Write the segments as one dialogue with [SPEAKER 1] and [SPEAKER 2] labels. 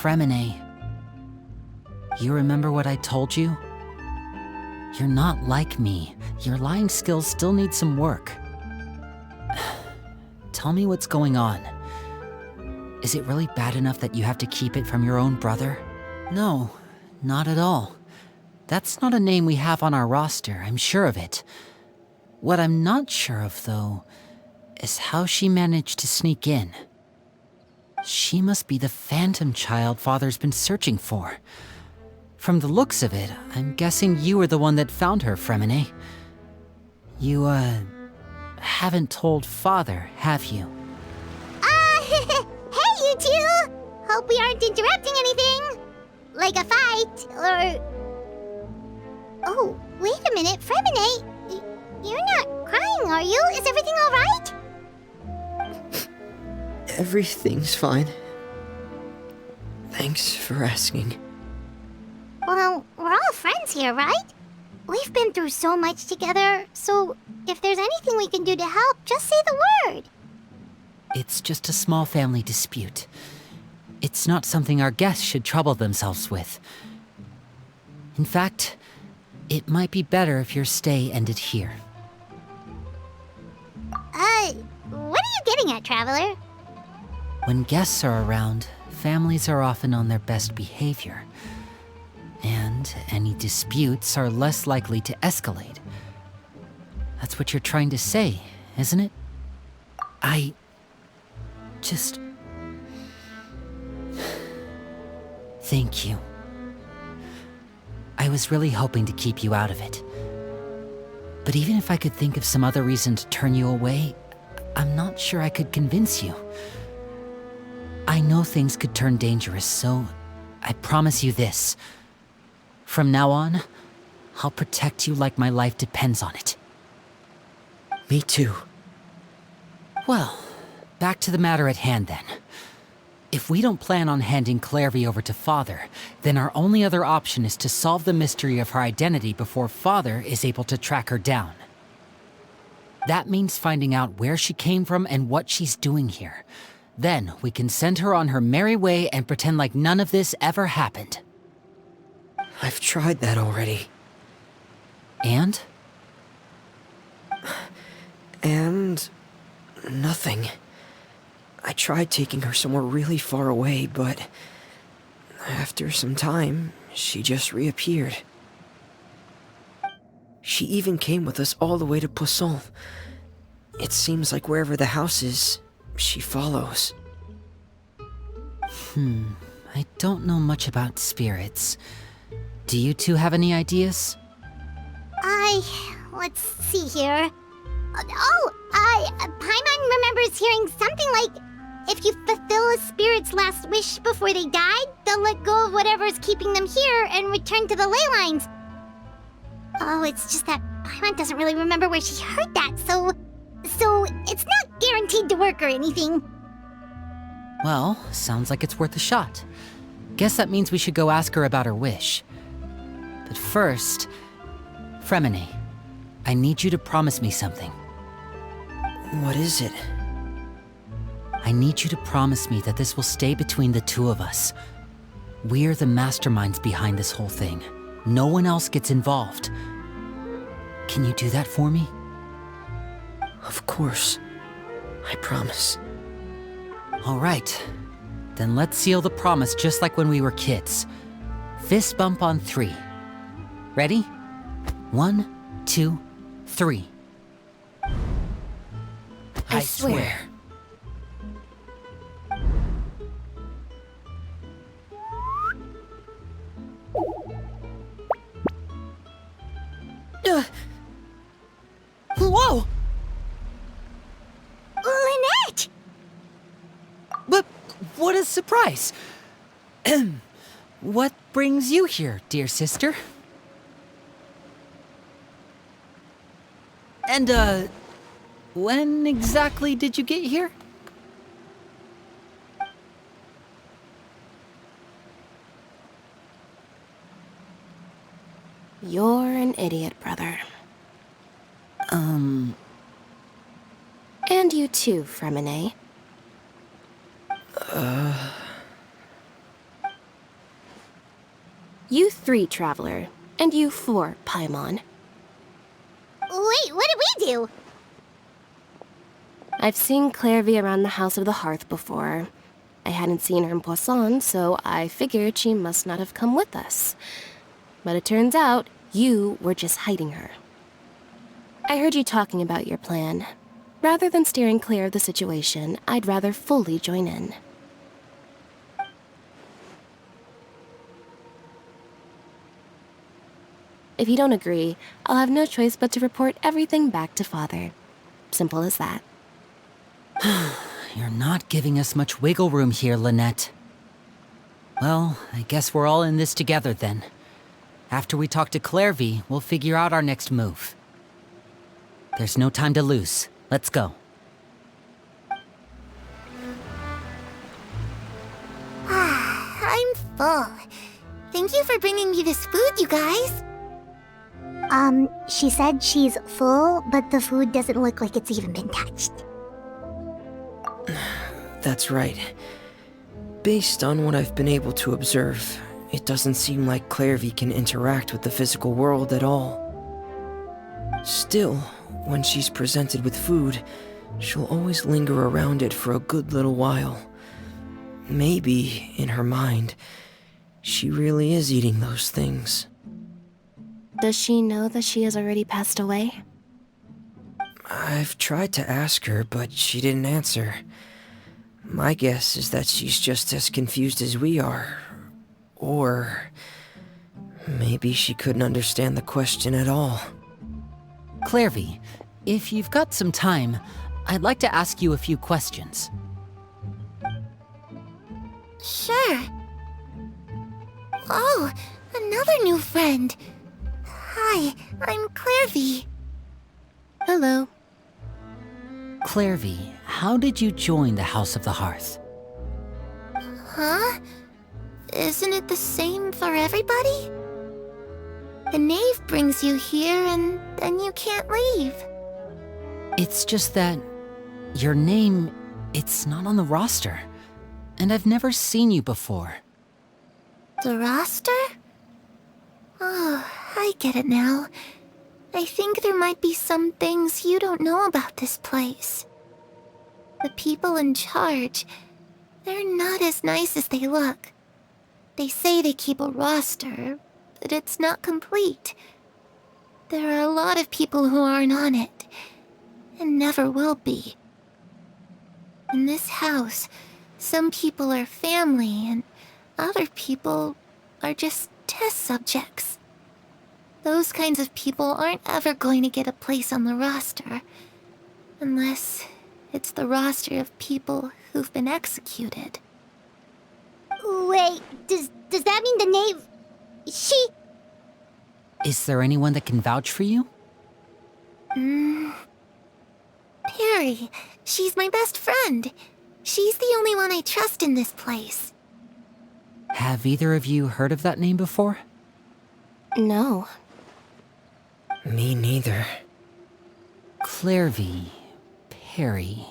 [SPEAKER 1] Fremine, you remember what I told you? You're not like me. Your lying skills still need some work. Tell me what's going on. Is it really bad enough that you have to keep it from your own brother? No, not at all. That's not a name we have on our roster, I'm sure of it. What I'm not sure of, though, is how she managed to sneak in. She must be the phantom child Father's been searching for. From the looks of it, I'm guessing you were the one that found her, Fremine. You, haven't told Father, have you?
[SPEAKER 2] Hey, you two! Hope we aren't interrupting anything! Like a fight, or... Oh, wait a minute, Fremine! You're not crying, are you? Is everything alright?
[SPEAKER 3] Everything's fine. Thanks for asking.
[SPEAKER 2] Well, we're all friends here, right? We've been through so much together, so if there's anything we can do to help, just say the word.
[SPEAKER 1] It's just a small family dispute. It's not something our guests should trouble themselves with. In fact, it might be better if your stay ended here.
[SPEAKER 2] What are you getting at, Traveler?
[SPEAKER 1] When guests are around, families are often on their best behavior. And any disputes are less likely to escalate. That's what you're trying to say, isn't it? I just... Thank you. I was really hoping to keep you out of it. But even if I could think of some other reason to turn you away, I'm not sure I could convince you. I know things could turn dangerous, so I promise you this. From now on, I'll protect you like my life depends on it.
[SPEAKER 3] Me too.
[SPEAKER 1] Well, back to the matter at hand then. If we don't plan on handing Clairvy over to Father, then our only other option is to solve the mystery of her identity before Father is able to track her down. That means finding out where she came from and what she's doing here. Then we can send her on her merry way and pretend like none of this ever happened.
[SPEAKER 3] I've tried that already.
[SPEAKER 1] And?
[SPEAKER 3] And... nothing. I tried taking her somewhere really far away, but... after some time, she just reappeared. She even came with us all the way to Poisson. It seems like wherever the house is, she follows.
[SPEAKER 1] I don't know much about spirits. Do you two have any ideas?
[SPEAKER 2] Let's see here. Paimon remembers hearing something like, if you fulfill a spirit's last wish before they died, they'll let go of whatever's keeping them here and return to the ley lines. Oh, it's just that Paimon doesn't really remember where she heard that, so it's not guaranteed to work or anything.
[SPEAKER 1] Well, sounds like it's worth a shot. Guess that means we should go ask her about her wish. But first, Fremine, I need you to promise me something.
[SPEAKER 3] What is it?
[SPEAKER 1] I need you to promise me that this will stay between the two of us. We're the masterminds behind this whole thing. No one else gets involved. Can you do that for me?
[SPEAKER 3] Of course. I promise.
[SPEAKER 1] All right. Then let's seal the promise just like when we were kids. Fist bump on 3. Ready? 1, 2, 3.
[SPEAKER 4] I swear.
[SPEAKER 1] Whoa!
[SPEAKER 2] Lynette!
[SPEAKER 1] But what a surprise! What brings you here, dear sister? And, when exactly did you get here?
[SPEAKER 4] You're an idiot, brother. And you too, Fremine. You 3, Traveler, and you 4, Paimon.
[SPEAKER 2] Wait, what did we do?
[SPEAKER 4] I've seen Clairvy around the House of the Hearth before. I hadn't seen her in Poisson, so I figured she must not have come with us. But it turns out you were just hiding her. I heard you talking about your plan. Rather than steering clear of the situation, I'd rather fully join in. If you don't agree, I'll have no choice but to report everything back to Father. Simple as that.
[SPEAKER 1] You're not giving us much wiggle room here, Lynette. Well, I guess we're all in this together then. After we talk to Clairvy, we'll figure out our next move. There's no time to lose. Let's go.
[SPEAKER 2] I'm full. Thank you for bringing me this food, you guys. She said she's full, but the food doesn't look like it's even been touched.
[SPEAKER 3] That's right. Based on what I've been able to observe, it doesn't seem like Clairvy can interact with the physical world at all. Still, when she's presented with food, she'll always linger around it for a good little while. Maybe, in her mind, she really is eating those things.
[SPEAKER 4] Does she know that she has already passed away?
[SPEAKER 3] I've tried to ask her, but she didn't answer. My guess is that she's just as confused as we are. Or maybe she couldn't understand the question at all.
[SPEAKER 1] Clairvy, if you've got some time, I'd like to ask you a few questions.
[SPEAKER 2] Sure. Oh, another new friend. Hi, I'm Clairvy.
[SPEAKER 4] Hello.
[SPEAKER 1] Clairvy, how did you join the House of the Hearth?
[SPEAKER 2] Huh? Isn't it the same for everybody? The knave brings you here and then you can't leave.
[SPEAKER 1] It's just that your name, it's not on the roster. And I've never seen you before.
[SPEAKER 2] The roster? Oh, I get it now. I think there might be some things you don't know about this place. The people in charge, they're not as nice as they look. They say they keep a roster, but it's not complete. There are a lot of people who aren't on it, and never will be. In this house, some people are family, and other people are just test subjects. Those kinds of people aren't ever going to get a place on the roster, unless it's the roster of people who've been executed. Wait, does that mean the knave... she...
[SPEAKER 1] Is there anyone that can vouch for you?
[SPEAKER 2] Perry. She's my best friend. She's the only one I trust in this place.
[SPEAKER 1] Have either of you heard of that name before?
[SPEAKER 4] No.
[SPEAKER 3] Me neither.
[SPEAKER 1] Clairvy, Perry.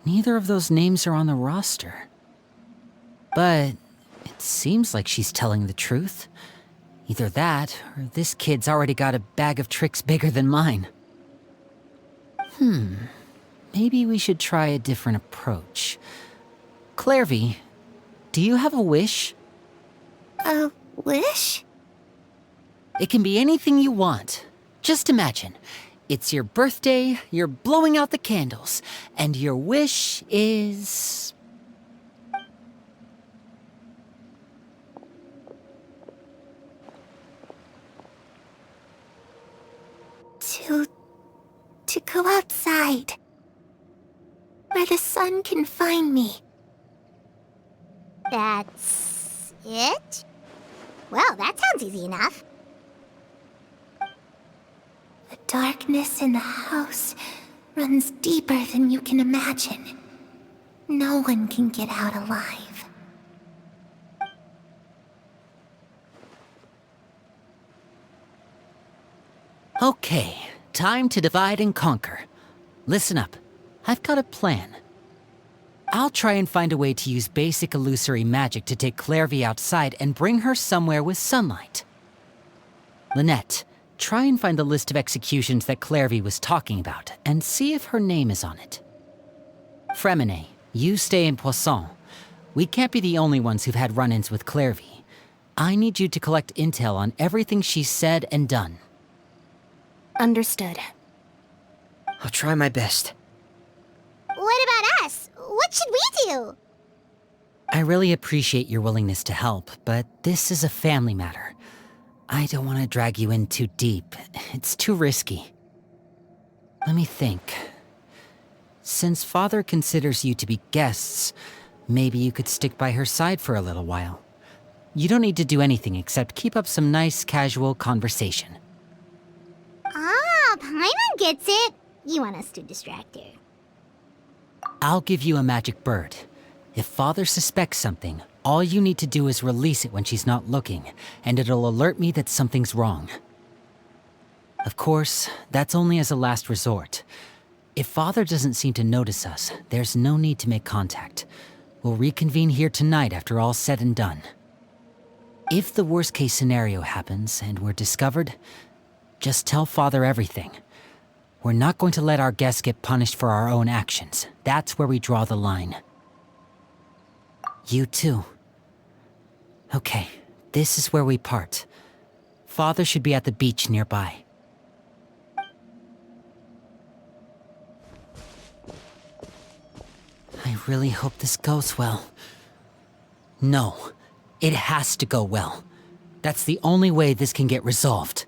[SPEAKER 1] Neither of those names are on the roster. But it seems like she's telling the truth. Either that, or this kid's already got a bag of tricks bigger than mine. Maybe we should try a different approach. Clairvy, do you have a wish?
[SPEAKER 2] A wish?
[SPEAKER 1] It can be anything you want. Just imagine. It's your birthday, you're blowing out the candles, and your wish is...
[SPEAKER 2] To go outside. Where the sun can find me. That's... it? Well, that sounds easy enough. The darkness in the house runs deeper than you can imagine. No one can get out alive.
[SPEAKER 1] Okay, time to divide and conquer. Listen up. I've got a plan. I'll try and find a way to use basic illusory magic to take Clairvy outside and bring her somewhere with sunlight. Lynette, try and find the list of executions that Clairvy was talking about and see if her name is on it. Fremine, you stay in Poisson. We can't be the only ones who've had run-ins with Clairvy. I need you to collect intel on everything she's said and done.
[SPEAKER 4] Understood.
[SPEAKER 3] I'll try my best.
[SPEAKER 2] What about us? What should we do?
[SPEAKER 1] I really appreciate your willingness to help, but this is a family matter. I don't want to drag you in too deep. It's too risky. Let me think. Since Father considers you to be guests, maybe you could stick by her side for a little while. You don't need to do anything except keep up some nice, casual conversation.
[SPEAKER 2] Ah, Paimon gets it. You want us to distract her.
[SPEAKER 1] I'll give you a magic bird. If Father suspects something, all you need to do is release it when she's not looking, and it'll alert me that something's wrong. Of course, that's only as a last resort. If Father doesn't seem to notice us, there's no need to make contact. We'll reconvene here tonight after all's said and done. If the worst-case scenario happens and we're discovered, just tell Father everything. We're not going to let our guests get punished for our own actions. That's where we draw the line. You too. Okay, this is where we part. Father should be at the beach nearby. I really hope this goes well. No, it has to go well. That's the only way this can get resolved.